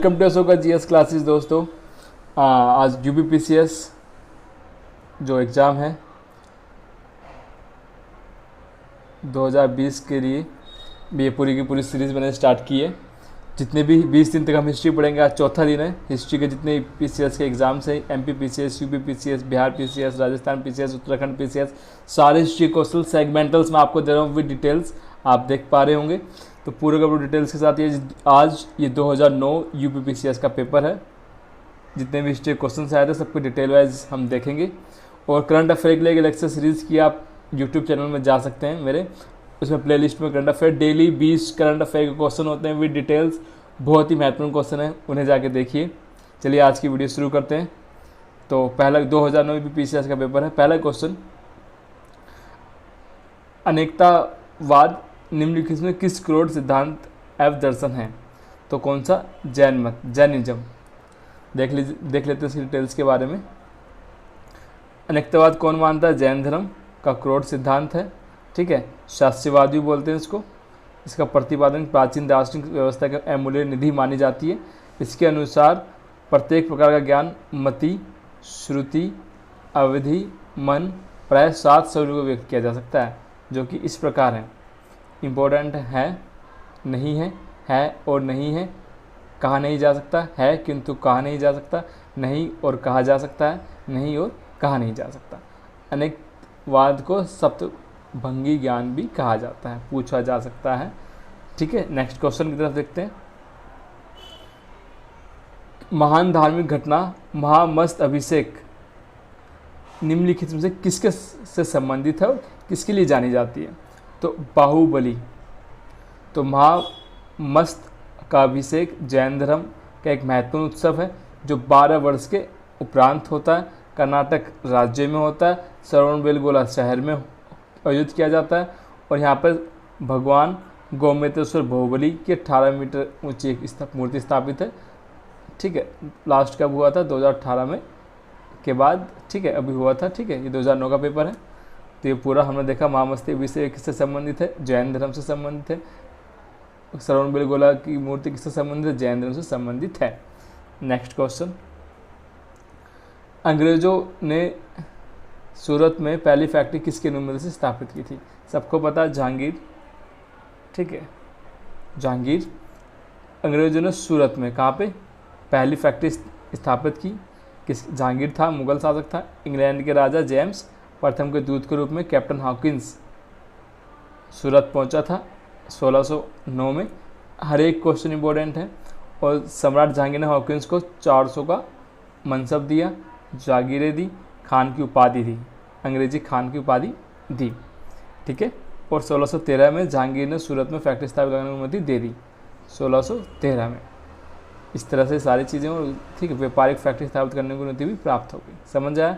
Welcome to का GS classes दोस्तों। आज यूपीपीसीएस जो एग्ज़ाम है 2020 के लिए ये पूरी की पूरी सीरीज़ मैंने स्टार्ट की है। जितने भी 20 दिन तक हम हिस्ट्री पढ़ेंगे, आज चौथा दिन है। हिस्ट्री के जितने पीसीएस के एग्ज़ाम्स हैं, MP PCS, UP PCS, Bihar PCS, Rajasthan PCS, Uttarakhand PCS, सारे हिस्ट्री क्वेश्चन सेगमेंटल्स में आपको दे रहा हूँ विद डिटेल्स, आप देख पा रहे होंगे। तो पूरे का पूरे डिटेल्स के साथ ये आज ये 2009 यूपी पीसीएस का पेपर है। जितने भी हिस्ट्री क्वेश्चन आए थे सबको डिटेल वाइज हम देखेंगे। और करंट अफेयर के लिए लेक्चर सीरीज़ की आप यूट्यूब चैनल में जा सकते हैं मेरे, उसमें प्लेलिस्ट में current affair daily 20 current affair के क्वेश्चन होते हैं विद डिटेल्स। बहुत ही महत्वपूर्ण क्वेश्चन है, उन्हें जाके देखिए। चलिए आज की वीडियो शुरू करते हैं। तो पहला 2009 पीसीएस का पेपर है। पहला क्वेश्चन, अनेकतावाद निम्नलिखित में किस क्रोध सिद्धांत एवं दर्शन है? तो कौन सा? जैन मत, जैनिज्म। देख लेते हैं इसकी डिटेल्स के बारे में। अनेकतावाद कौन मानता है? जैन धर्म का क्रोध सिद्धांत है, ठीक है। शास्त्रीवादी बोलते हैं इसको। इसका प्रतिपादन प्राचीन दार्शनिक व्यवस्था का अमूल्य निधि मानी जाती है। इसके अनुसार प्रत्येक प्रकार का ज्ञान मति, श्रुति, अवधि, मन प्राय 7 स्वरूपों को व्यक्त किया जा सकता है, जो कि इस प्रकार है। इम्पोर्टेंट है, नहीं है और नहीं है, कहा नहीं जा सकता, है किंतु कहा नहीं जा सकता, नहीं और कहा जा सकता है, नहीं और कहा नहीं जा सकता। अनेकवाद को सप्तभंगी ज्ञान भी कहा जाता है, पूछा जा सकता है, ठीक है। नेक्स्ट क्वेश्चन की तरफ देखते हैं। महान धार्मिक घटना महामस्त अभिषेक निम्नलिखित में से किसके से संबंधित है और किसके लिए जानी जाती है? तो बाहुबली। तो महामस्त का अभिषेक जैन धर्म का एक महत्वपूर्ण उत्सव है जो 12 वर्ष के उपरांत होता है। कर्नाटक राज्य में होता है। श्रवणबेलगोला शहर में आयोजित किया जाता है और यहाँ पर भगवान गोमतेश्वर बाहुबली की 18 मीटर ऊंची एक मूर्ति स्थापित है, ठीक है। लास्ट कब हुआ था? 2018 में के बाद, ठीक है, अभी हुआ था, ठीक है। ये 2009 का पेपर है। तो ये पूरा हमने देखा। महामस्ती अभिषेक किससे संबंधित है? जैन धर्म से संबंधित है। श्रवणबेलगोला की मूर्ति किससे संबंधित है? जैन धर्म से संबंधित है। नेक्स्ट क्वेश्चन, अंग्रेजों ने सूरत में पहली फैक्ट्री किसके अनुमति से स्थापित की थी? सबको पता है, जहांगीर, ठीक है, जहांगीर। अंग्रेजों ने सूरत में कहाँ पे पहली फैक्ट्री स्थापित की? किस? जहांगीर था, मुगल शासक था। इंग्लैंड के राजा जेम्स प्रथम के दूत के रूप में कैप्टन हॉकिंस सूरत पहुंचा था 1609 में। हर एक क्वेश्चन इंपॉर्टेंट है। और सम्राट जहांगीर ने हॉकिंस को 400 का मनसब दिया, जागीरें दी, खान की उपाधि दी, अंग्रेजी खान की उपाधि दी, ठीक है। और 1613 में जहांगीर ने सूरत में फैक्ट्री स्थापित करने की अनुमति दे दी, 1613 में। इस तरह से सारी चीज़ें, और ठीक है, व्यापारिक फैक्ट्री स्थापित करने की अनुमति भी प्राप्त हो गई। समझ आया?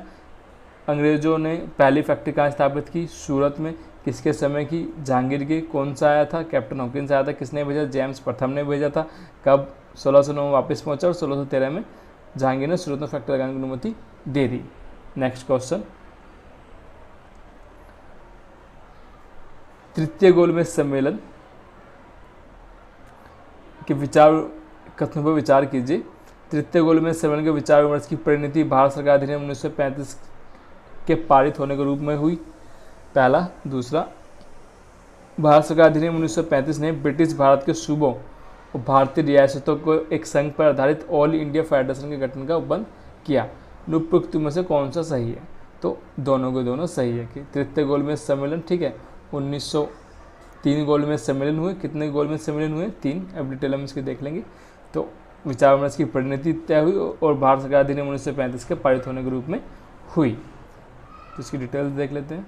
अंग्रेज़ों ने पहली फैक्ट्री कहाँ स्थापित की? सूरत में। किसके समय की? जहांगीर के। कौन सा आया था? कैप्टन हॉकिंस आया था। किसने भेजा? जेम्स प्रथम ने भेजा था। कब? 1609 में वापस पहुंचा और 1613 में जहांगीर ने सूरत में फैक्ट्री लगाने की अनुमति दे दी। नेक्स्ट क्वेश्चन, तृतीय गोलमेज सम्मेलन के विचार कथनों पर विचार कीजिए। तृतीय गोलमेज सम्मेलन के विचार विमर्श की परिणति भारत सरकार अधिनियम 1935 के पारित होने के रूप में हुई। पहला। दूसरा, भारत सरकार अधिनियम 1935 ने ब्रिटिश भारत के सूबों और भारतीय रियासतों को एक संघ पर आधारित ऑल इंडिया फेडरेशन के गठन का उपबंध किया। उपयुक्त में से कौन सा सही है? तो दोनों के दोनों सही है कि तृतीय गोलमेज सम्मेलन, ठीक है, 1903 गोलमेज सम्मेलन हुए। कितने गोलमेज सम्मेलन हुए? 3। अब डिटेल हम इसकी देख लेंगे। तो विचार विमर्श की परिणति तय हुई और भारत सरकार अधिनियम 1935 के पारित होने के रूप में हुई। तो इसकी डिटेल्स देख लेते हैं।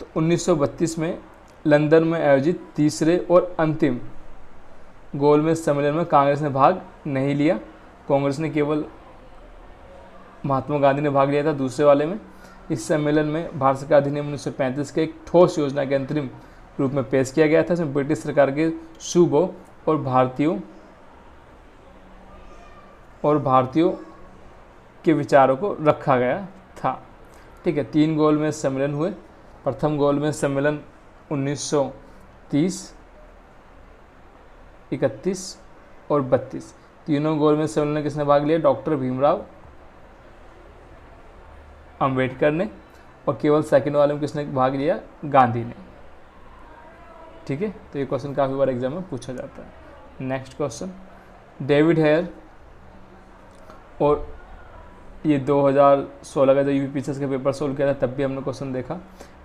तो 1932 में लंदन में आयोजित तीसरे और अंतिम गोलमेज सम्मेलन में कांग्रेस ने भाग नहीं लिया। कांग्रेस ने केवल महात्मा गांधी ने भाग लिया था दूसरे वाले में। इस सम्मेलन में भारत सरकार अधिनियम 1935 के एक ठोस योजना के अंतरिम रूप में पेश किया गया था। इसमें ब्रिटिश सरकार के सूबों और भारतीयों के विचारों को रखा गया था, ठीक है। 3 गोलमेज सम्मेलन हुए। प्रथम गोलमेज सम्मेलन 1930, 31 और 32। तीनों गोल में सम्मेलन में किसने भाग लिया? डॉक्टर भीमराव अंबेडकर ने। और केवल सेकंड वाले में किसने भाग लिया? गांधी ने। ठीक है, तो ये क्वेश्चन काफ़ी बार एग्जाम में पूछा जाता है। नेक्स्ट क्वेश्चन, डेविड हेयर और ये 2016 का जो यूपीएससी का पेपर सोल्व किया था तब भी हमने क्वेश्चन देखा।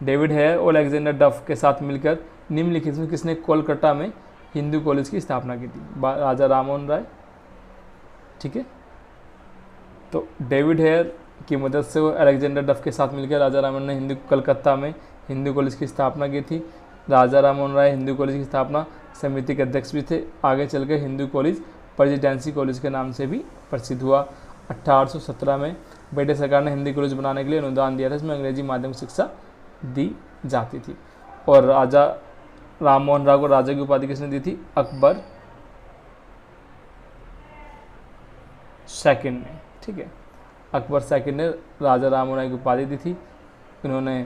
डेविड हेयर और अलेक्जेंडर डफ के साथ मिलकर निम्नलिखित में किसने कोलकाता में हिंदू कॉलेज की स्थापना की थी? राजा राममोहन राय। ठीक है, तो डेविड हेयर की मदद से वो अलेक्जेंडर डफ के साथ मिलकर राजा राममोहन ने कलकत्ता में हिंदू कॉलेज की स्थापना की थी। राजा राममोहन राय हिंदू कॉलेज की स्थापना समिति के अध्यक्ष भी थे। आगे चलकर हिंदू कॉलेज प्रेसिडेंसी कॉलेज के नाम से भी प्रसिद्ध हुआ। 1817 में ब्रिटिश सरकार ने हिंदी कॉलेज बनाने के लिए अनुदान दिया था, इसमें अंग्रेजी माध्यम शिक्षा दी जाती थी। और राजा राममोहन राय को राजा की उपाधि किसने दी थी? अकबर सेकंड ने। ठीक है, अकबर सेकंड ने राजा राममोहन राय की उपाधि दी थी। इन्होंने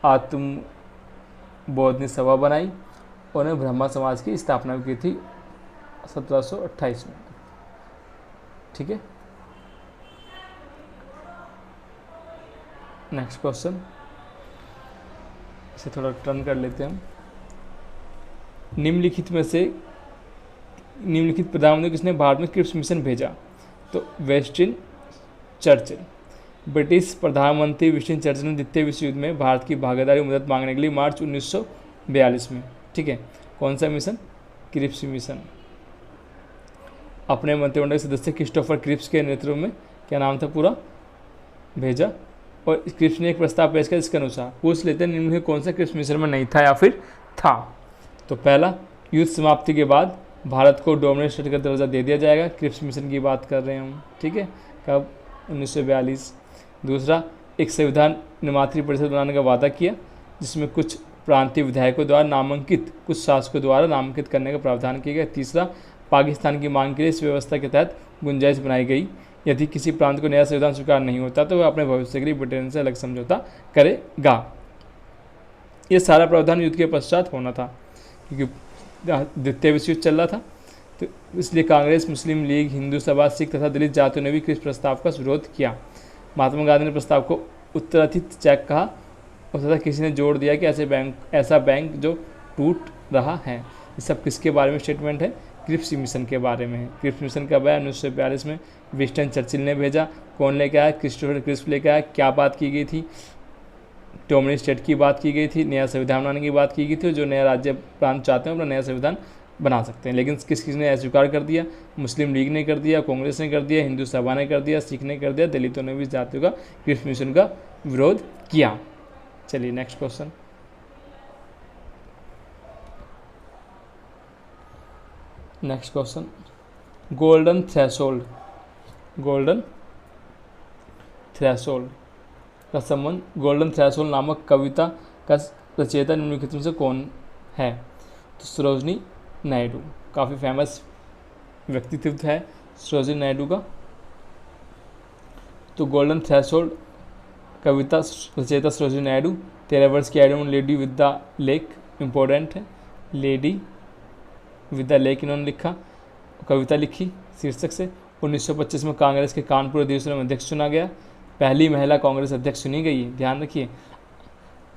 आत्मबोधनी सभा बनाई। उन्होंने ब्रह्मा समाज की स्थापना की थी 1728 में। ठीक है, नेक्स्ट क्वेश्चन, इसे थोड़ा टर्न कर लेते हैं हम। निम्नलिखित प्रधानमंत्री किसने भारत में क्रिप्स मिशन भेजा? तो विंस्टन चर्चिल। ब्रिटिश प्रधानमंत्री विंस्टन चर्चिल ने द्वितीय विश्व युद्ध में भारत की भागीदारी मदद मांगने के लिए मार्च 1942 में, ठीक है, कौन सा मिशन? Cripps mission. अपने मंत्रिमंडल के सदस्य क्रिस्टोफर क्रिप्स के नेतृत्व में, क्या नाम था पूरा, भेजा। और क्रिप्स ने एक प्रस्ताव पेश किया जिसके अनुसार, पूछ लेते हैं निम्न में कौन सा क्रिप्स मिशन में नहीं था या फिर था? तो पहला, युद्ध समाप्ति के बाद भारत को डोमिनेट स्टेट का दर्जा दे दिया जाएगा। क्रिप्स मिशन की बात कर रहे हैं हम। ठीक है, कब? 1942। दूसरा, एक संविधान निर्मात्री परिषद बनाने का वादा किया जिसमें कुछ प्रांतीय विधायकों द्वारा नामांकित, कुछ शासकों द्वारा नामांकित करने का प्रावधान किया गया। तीसरा, पाकिस्तान की मांग के लिए इस व्यवस्था के तहत गुंजाइश बनाई गई, यदि किसी प्रांत को नया संविधान स्वीकार नहीं होता तो वह अपने भविष्य के लिए ब्रिटेन से अलग समझौता करेगा। ये सारा प्रावधान युद्ध के पश्चात होना था क्योंकि द्वितीय विश्व युद्ध चल रहा था, तो इसलिए कांग्रेस, मुस्लिम लीग, हिंदू सभा, सिख तथा दलित जातियों ने भी क्रिप्स प्रस्ताव का विरोध किया। महात्मा गांधी ने प्रस्ताव को उत्तराधिक चेक कहा और तथा किसी ने जोड़ दिया कि ऐसा बैंक जो टूट रहा है। ये सब किसके बारे में स्टेटमेंट है? क्रिप्स मिशन के बारे में है। क्रिप्स मिशन कब आया? 1942 में विंस्टन चर्चिल ने भेजा। कौन लेके आया? क्रिस्टोफर क्रिप्स लेके आया। क्या बात की गई थी? डोमिनेट स्टेट की बात की गई थी, नया संविधान बनाने की बात की गई थी। जो नया राज्य प्रांत चाहते हैं अपना नया संविधान बना सकते हैं, लेकिन किसी ने अस्वीकार कर दिया? मुस्लिम लीग ने कर दिया, कांग्रेस ने कर दिया, हिंदू सभा ने कर दिया, सिख ने कर दिया, दलितों ने भी जातियों का क्रिप्स मिशन का विरोध किया। चलिए नेक्स्ट क्वेश्चन, गोल्डन थ्रेशोल्ड का संबंध, गोल्डन थ्रेशोल्ड नामक कविता का रचयिता निम्नलिखित में से कौन है? तो सरोजनी नायडू। काफ़ी फेमस व्यक्तित्व है सरोजनी नायडू का। तो गोल्डन थ्रेशोल्ड कविता रचयिता सरोजनी नायडू। 13 वर्ष की आयु में lady with the lake, important है, लेडी विद द लेक इन्होंने लिखा, कविता लिखी शीर्षक से। 1925 में कांग्रेस के कानपुर अधिवेशन में अध्यक्ष चुना गया। पहली महिला कांग्रेस अध्यक्ष चुनी गई, ध्यान रखिए।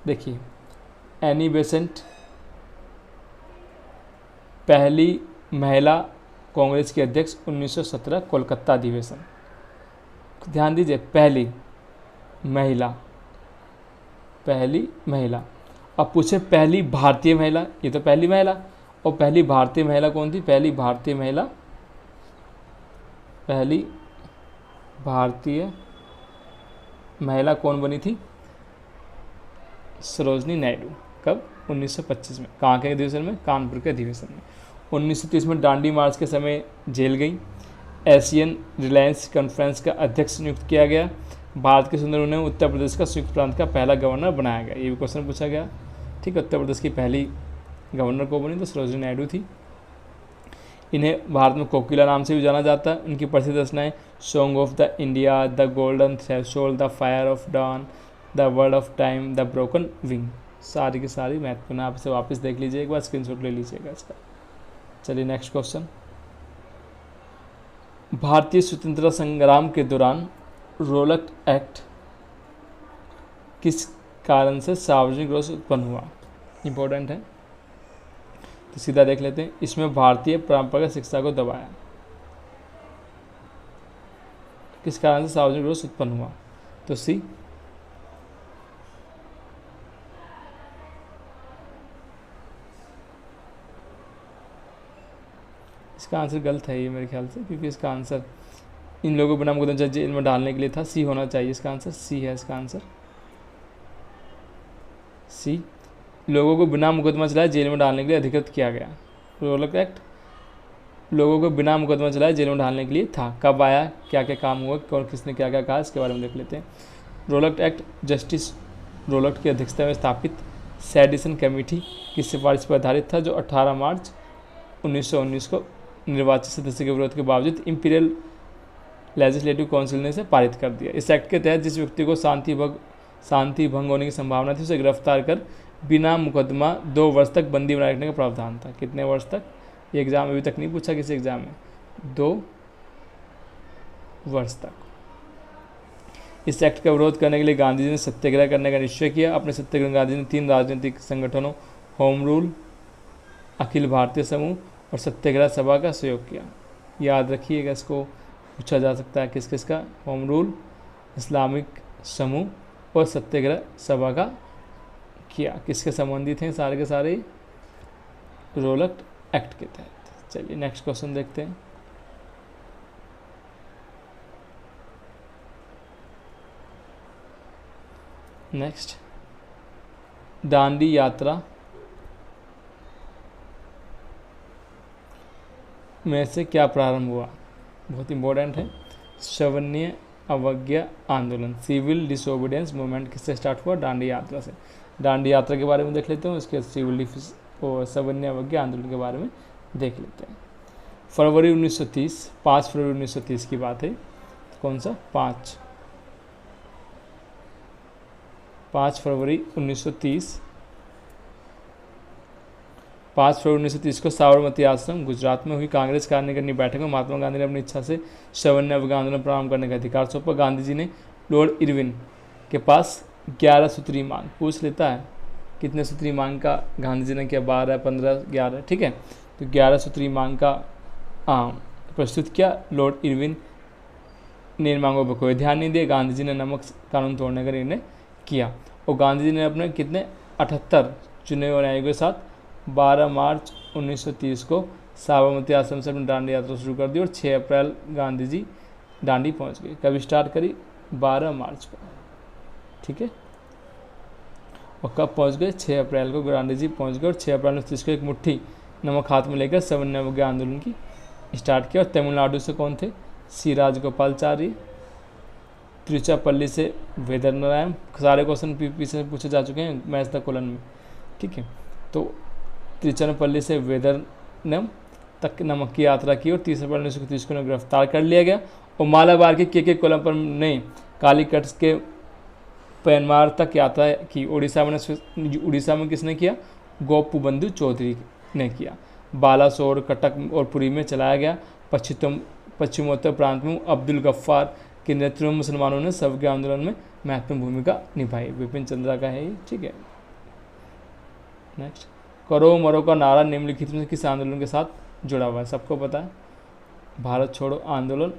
देखिए, एनी बेसेंट पहली महिला कांग्रेस की अध्यक्ष 1917 कोलकाता अधिवेशन। ध्यान दीजिए, पहली महिला। अब पूछे पहली भारतीय महिला, ये तो पहली महिला, और पहली भारतीय महिला कौन थी? पहली भारतीय महिला कौन बनी थी? सरोजनी नायडू। कब? 1925 में। कहाँ के अधिवेशन में? कानपुर के अधिवेशन में। 1930 में दांडी मार्च के समय जेल गई। एशियन रिलायंस कॉन्फ्रेंस का अध्यक्ष नियुक्त किया गया। भारत के संदर्भ में उत्तर प्रदेश का संयुक्त प्रांत का पहला गवर्नर बनाया गया। ये भी क्वेश्चन पूछा गया। ठीक है, उत्तर प्रदेश की पहली गवर्नर को बनी तो सरोजनी नायडू थी। इन्हें भारत में कोकिला नाम से भी जाना जाता है। उनकी प्रसिद्ध रचनाएं song of the India, the golden threshold, the fire of dawn, the word of time, the broken wing, सारी की सारी महत्वपूर्ण। आप इसे वापस देख लीजिए एक बार, स्क्रीनशॉट ले लीजिएगा इसका। चलिए नेक्स्ट क्वेश्चन, भारतीय स्वतंत्रता संग्राम के दौरान रोलक एक्ट किस कारण से सार्वजनिक रोष उत्पन्न हुआ? इंपॉर्टेंट है, तो सीधा देख लेते हैं। इसमें भारतीय परंपरागत शिक्षा को दबाया, किस कारण से सार्वजनिक रोष उत्पन्न हुआ? तो सी। इसका आंसर गलत है ये मेरे ख्याल से, क्योंकि इसका आंसर इन लोगों को बिना मुकदमा जेल में डालने के लिए था। सी होना चाहिए, इसका आंसर सी है। इसका आंसर सी, लोगों को बिना मुकदमा चलाए जेल में डालने के लिए अधिकृत किया गया। रोलक एक्ट लोगों को बिना मुकदमा चलाए जेल में डालने के लिए था। कब आया, क्या क्या काम हुआ, कौन किसने क्या क्या कहा, इसके बारे में देख लेते हैं। रोलक एक्ट जस्टिस रोलक की अध्यक्षता में स्थापित सेडिशन कमेटी की सिफारिश पर आधारित था, जो 18 मार्च 1919 को निर्वाचित सदस्य के विरोध के बावजूद इंपीरियल लेजिस्लेटिव काउंसिल ने इसे पारित कर दिया। इस एक्ट के तहत जिस व्यक्ति को शांति भंग होने की संभावना थी, उसे गिरफ्तार कर बिना मुकदमा 2 वर्ष तक बंदी बनाए रखने का प्रावधान था। कितने वर्ष तक? ये एग्जाम अभी तक नहीं पूछा किसी एग्जाम में। 2 वर्ष तक। इस एक्ट का विरोध करने के लिए गांधी जी ने सत्याग्रह करने का निश्चय किया। अपने सत्याग्रह में गांधी जी ने 3 राजनीतिक संगठनों होम रूल, अखिल भारतीय समूह और सत्याग्रह सभा का सहयोग किया। याद रखिएगा, इसको पूछा जा सकता है किस किस का। होम रूल, इस्लामिक समूह और सत्याग्रह सभा का किया। किसके संबंधित हैं सारे के सारे? रोलक एक्ट के तहत। चलिए नेक्स्ट क्वेश्चन देखते हैं। नेक्स्ट, दांडी यात्रा में से क्या प्रारंभ हुआ? बहुत इंपॉर्टेंट है। सवर्णीय अवज्ञा आंदोलन, सिविल डिसोबीडियंस मूवमेंट किससे स्टार्ट हुआ? दांडी यात्रा से। दांडी यात्रा के बारे में देख लेते हैं, उसके सिविल और सवर्णीय अवज्ञा आंदोलन के बारे में देख लेते हैं। फरवरी 1930, 5 फरवरी 1930 की बात है। कौन सा? 5 फरवरी 1930। 5 फरवरी 1930 को साबरमती आश्रम गुजरात में हुई कांग्रेस कार्यकारिणी बैठक में महात्मा गांधी ने अपनी इच्छा से सवर्णीय अवज्ञा आंदोलन प्रारंभ करने का अधिकार सौंपा। गांधी जी ने लॉर्ड इरविन के पास 11 सूत्री मांग, पूछ लेता है कितने सूत्री मांग का गांधी जी ने किया? 12, 15, 11, ठीक है। तो 11 सूत्री मांग का प्रस्तुत किया। लॉर्ड इरविन ने इन मांगों पर कोई ध्यान नहीं दिया। गांधी जी ने नमक कानून तोड़ने का निर्णय किया और गांधी जी ने अपने कितने 78 चुने हुए अनुयायियों के साथ 12 मार्च 1930 को साबरमती आश्रम से अपनी दांडी यात्रा शुरू कर दी और 6 अप्रैल गांधी जी दांडी पहुंच गए। कभी स्टार्ट करी? 12 मार्च को, ठीक है। और कब पहुंच गए? 6 अप्रैल को गांधी जी पहुंच गए और 6 अप्रैल 1930 को एक मुट्ठी नमक हाथ में लेकर सवर्णीय अवज्ञा आंदोलन की स्टार्ट किया। और तमिलनाडु से कौन थे? सी राजगोपालचारी। तिरुचिरापल्ली से वेदर नारायण। सारे क्वेश्चन पीपी से पूछे जा चुके हैं मैथ द कॉलन में, ठीक है। तो तिरुचिरापल्ली से वेदरनम तक नमक की यात्रा की और 30 अप्रैल 1930 को गिरफ्तार कर लिया गया और मालाबार के कोलम पर ने कालीकट के पैनमार तक यात्रा की। उड़ीसा में किसने किया? गोपू बंधु चौधरी ने किया। बालासोर, कटक और पुरी में चलाया गया। पश्चिमोत्तर प्रांत में अब्दुल गफ्फार के नेतृत्व में मुसलमानों ने सवर्ण आंदोलन में महत्वपूर्ण भूमिका निभाई। विपिन चंद्रा का है ये, ठीक है। नेक्स्ट, करो मरो का नारा निम्नलिखित में किस आंदोलन के साथ जुड़ा हुआ है? सबको पता है, भारत छोड़ो आंदोलन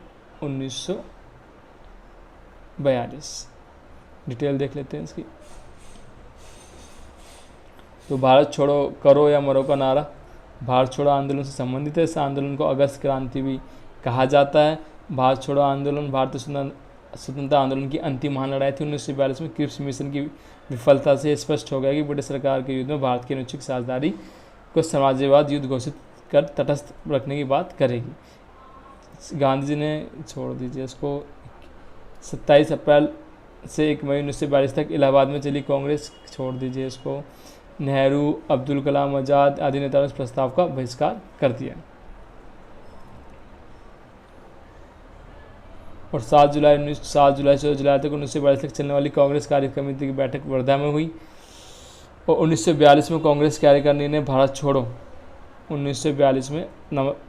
1942। डिटेल देख लेते हैं इसकी। तो भारत छोड़ो करो या मरो का नारा भारत छोड़ो आंदोलन से संबंधित है। इस आंदोलन को अगस्त क्रांति भी कहा जाता है। भारत छोड़ो आंदोलन भारतीय स्वतंत्रता आंदोलन की अंतिम महालड़ाई थी। 1942 में क्रिप्स मिशन की विफलता से स्पष्ट हो गया कि ब्रिटिश सरकार के युद्ध में भारत की अनुच्छेद साझेदारी को समाजवाद युद्ध घोषित कर तटस्थ रखने की बात करेगी। गांधी जी ने, छोड़ दीजिए इसको, 27 अप्रैल से 1 मई 1942 तक इलाहाबाद में चली कांग्रेस, छोड़ दीजिए इसको, नेहरू, अब्दुल कलाम आज़ाद आदि नेताओं ने इस प्रस्ताव का बहिष्कार कर दिया। और 7 जुलाई से 14 जुलाई तक 1942 तक चलने वाली कांग्रेस कार्य समिति की बैठक वर्धा में हुई और 1942 में कांग्रेस कार्यकारिणी ने भारत छोड़ो 1942 में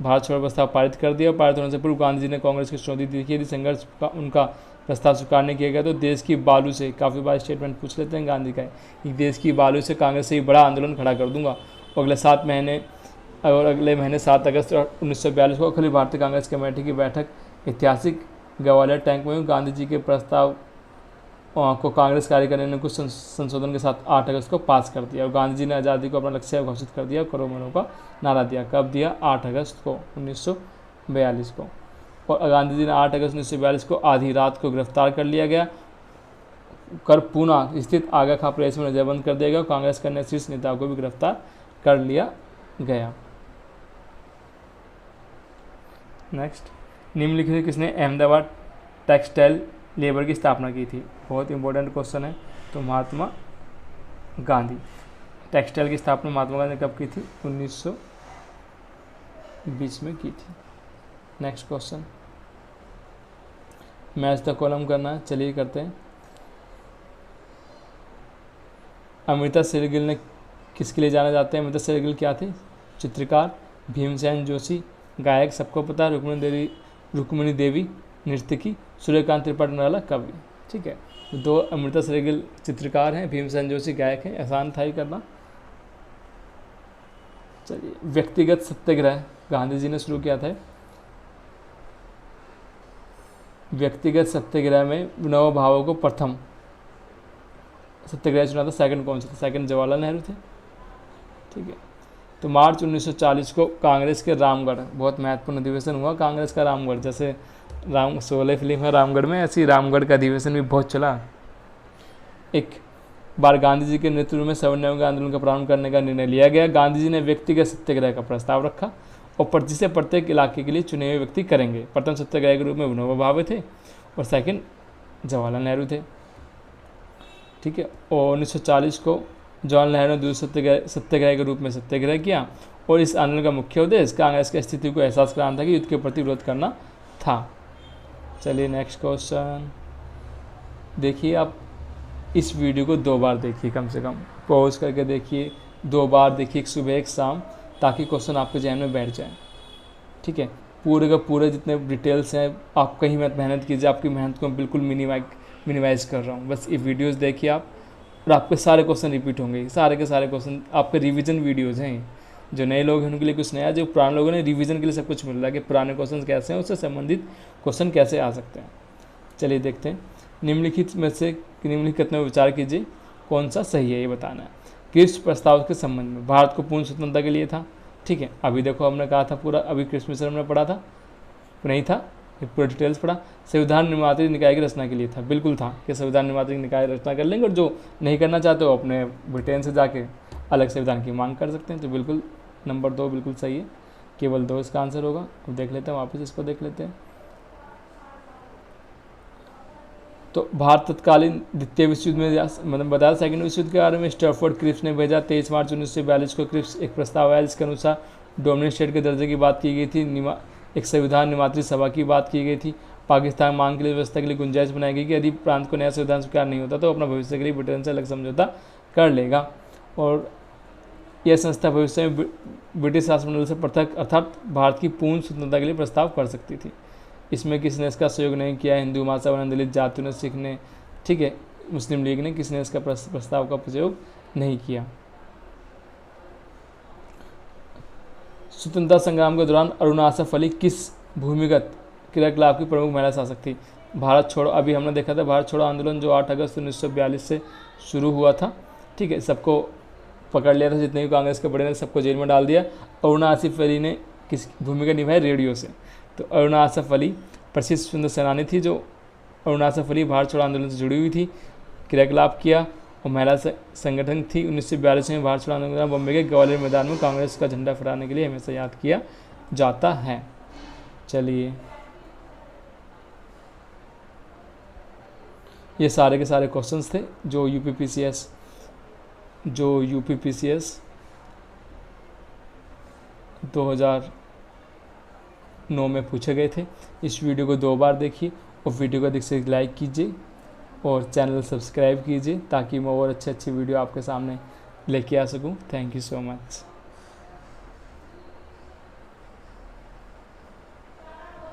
भारत छोड़ो प्रस्ताव पारित कर दिया। पारित होने से पूर्व गांधी जी ने कांग्रेस की चुनौती दी कि यदि संघर्ष का उनका प्रस्ताव स्वीकार नहीं किया गया तो देश की बालू से, काफ़ी बार स्टेटमेंट पूछ लेते हैं गांधी का, कि देश की बालू से कांग्रेस से ही बड़ा आंदोलन खड़ा कर दूंगा। अगले 7 अगस्त 1942 को अखिल भारतीय कांग्रेस कमेटी की बैठक ऐतिहासिक ग्वालियर टैंक में गांधी जी के प्रस्ताव को कांग्रेस कार्यकारिणी ने कुछ संशोधन के साथ 8 अगस्त को पास कर दिया और गांधी जी ने आज़ादी को अपना लक्ष्य घोषित कर दिया, करो मरो का नारा दिया। कब दिया? 8 अगस्त को 1942 को। और गांधी जी ने 8 अगस्त 1942 को आधी रात को गिरफ्तार कर लिया गया, कर पूना स्थित आगा खां प्रेस में नजरबंद कर दिया गया। कांग्रेस के अन्य शीर्ष नेताओं को भी गिरफ्तार कर लिया गया। नेक्स्ट, निम्नलिखित किसने अहमदाबाद टेक्सटाइल लेबर की स्थापना की थी? बहुत इंपॉर्टेंट क्वेश्चन है। तो महात्मा गांधी। टेक्सटाइल की स्थापना महात्मा गांधी ने कब की थी? 1920 में की थी। Next question, match the column करना है, चलिए करते हैं। अमृता शेरगिल ने किसके लिए जाना जाते हैं? अमृता शेरगिल क्या थे? चित्रकार। भीमसेन जोशी गायक, सबको पता है। रुक्मिणी देवी नर्तकी। सूर्यकांत त्रिपाठी निराला कवि। ठीक है, दो अमृता शेरगिल चित्रकार हैं, भीमसेन जोशी गायक हैं। आसान था ही करना। चलिए, व्यक्तिगत सत्याग्रह गांधी जी ने शुरू किया था। व्यक्तिगत सत्याग्रह में विनोबा भावे को प्रथम सत्याग्रह चुना था। सेकंड कौन सा था? सेकंड जवाहरलाल नेहरू थे। ठीक है, तो मार्च 1940 को कांग्रेस के रामगढ़, बहुत महत्वपूर्ण अधिवेशन हुआ कांग्रेस का रामगढ़। जैसे शोले फिल्म है रामगढ़ में, ऐसी रामगढ़ का अधिवेशन भी बहुत चला। एक बार गांधी जी के नेतृत्व में सवर्णियों के आंदोलन का प्रारंभ करने का निर्णय लिया गया। गांधी जी ने व्यक्तिगत सत्याग्रह का प्रस्ताव रखा और जिसे प्रत्येक इलाके के लिए चुने हुए व्यक्ति करेंगे। प्रथम सत्याग्रह के रूप में विनोबा भावे थे और सेकंड जवाहरलाल नेहरू थे। ठीक है, और 1940 को जवाहरलाल नेहरू ने दूसरे सत्याग्रह के रूप में सत्याग्रह किया और इस आंदोलन का मुख्य उद्देश्य कांग्रेस की स्थिति को एहसास कराना था कि युद्ध के प्रति विरोध करना था। चलिए नेक्स्ट क्वेश्चन देखिए। आप इस वीडियो को 2 बार देखिए, कम से कम पॉज करके देखिए, 2 बार देखिए, एक सुबह एक शाम, ताकि क्वेश्चन आपके जहन में बैठ जाए। ठीक है, पूरे का पूरे जितने डिटेल्स हैं आप कहीं मत मेहनत कीजिए, आपकी मेहनत को बिल्कुल मिनिमाइज कर रहा हूँ। बस ये वीडियोस देखिए आप, और आपके सारे क्वेश्चन रिपीट होंगे। सारे के सारे क्वेश्चन आपके रिवीजन वीडियोज़ हैं। जो नए लोग हैं उनके लिए कुछ नया, जो पुराने लोगों ने रिवीजन के लिए सब कुछ मिल रहा है कि पुराने क्वेश्चन कैसे हैं, उससे संबंधित क्वेश्चन कैसे आ सकते हैं। चलिए देखते हैं। निम्नलिखित में विचार कीजिए कौन सा सही है, ये बताना है। क्रिप्स प्रस्ताव के संबंध में भारत को पूर्ण स्वतंत्रता के लिए था। ठीक है, अभी देखो हमने कहा था पूरा, अभी क्रिप्स मिशन हमने पढ़ा था, नहीं था, ये पूरा डिटेल्स पढ़ा। संविधान निर्मात्री निकाय की रचना के लिए था, बिल्कुल था कि संविधान निर्मात्री निकाय रचना कर लेंगे, और जो नहीं करना चाहते हो अपने ब्रिटेन से जाके अलग संविधान की मांग कर सकते हैं। तो बिल्कुल नंबर 2 बिल्कुल सही है, केवल 2 इसका आंसर होगा। अब देख लेते हैं, वापस इसको देख लेते हैं। तो भारत तत्कालीन द्वितीय विश्व युद्ध में, मतलब बताया सेकंड विश्व युद्ध के बारे में, स्टैफोर्ड क्रिप्स ने भेजा। 23 मार्च 1942 को क्रिप्स एक प्रस्ताव आया जिसके अनुसार डोमिनेट स्टेट के दर्जे की बात की गई थी। एक संविधान निर्मात्री सभा की बात की गई थी। पाकिस्तान मांग के लिए व्यवस्था के लिए गुंजाइश बनाई गई कि यदि प्रांत को नया संविधान स्वीकार नहीं होता तो अपना भविष्य के लिए ब्रिटेन से अलग समझौता कर लेगा, और यह संस्था भविष्य में ब्रिटिश शासनमंडल से पृथक अर्थात भारत की पूर्ण स्वतंत्रता के लिए प्रस्ताव कर सकती थी। इसमें किसने इसका सहयोग नहीं किया? हिंदू महासभा ने, दलित जातियों ने, सिख ने, ठीक है, मुस्लिम लीग ने, किसने इसका प्रस्ताव का प्रयोग नहीं किया। स्वतंत्रता संग्राम के दौरान अरुणा आसफ अली किस भूमिगत क्रियाकलाप की प्रमुख महिला शासक थी? भारत छोड़ो, अभी हमने देखा था भारत छोड़ो आंदोलन जो 8 अगस्त 1942 से शुरू हुआ था। ठीक है, सबको पकड़ लिया था, जितने भी कांग्रेस के बड़े ने सबको जेल में डाल दिया। अरुणा आसफ अली ने किस भूमिका निभाई? रेडियो से। तो अरुणा आसफ अली प्रसिद्ध स्वतंत्रता सेनानी थी। जो अरुणा आसफ अली भारत छोड़ो आंदोलन से जुड़ी हुई थी, क्रियाकलाप किया और महिला संगठन थी। 1942 में भारत छोड़ो आंदोलन के दौरान बॉम्बे के ग्वालियर मैदान में कांग्रेस का झंडा फहराने के लिए हमेशा याद किया जाता है। चलिए, ये सारे के सारे क्वेश्चंस थे जो यूपीपीसीएस 2009 में पूछे गए थे। इस वीडियो को 2 बार देखिए और वीडियो को अधिक से लाइक कीजिए और चैनल सब्सक्राइब कीजिए ताकि मैं और अच्छी वीडियो आपके सामने लेके आ सकूं। Thank you so much.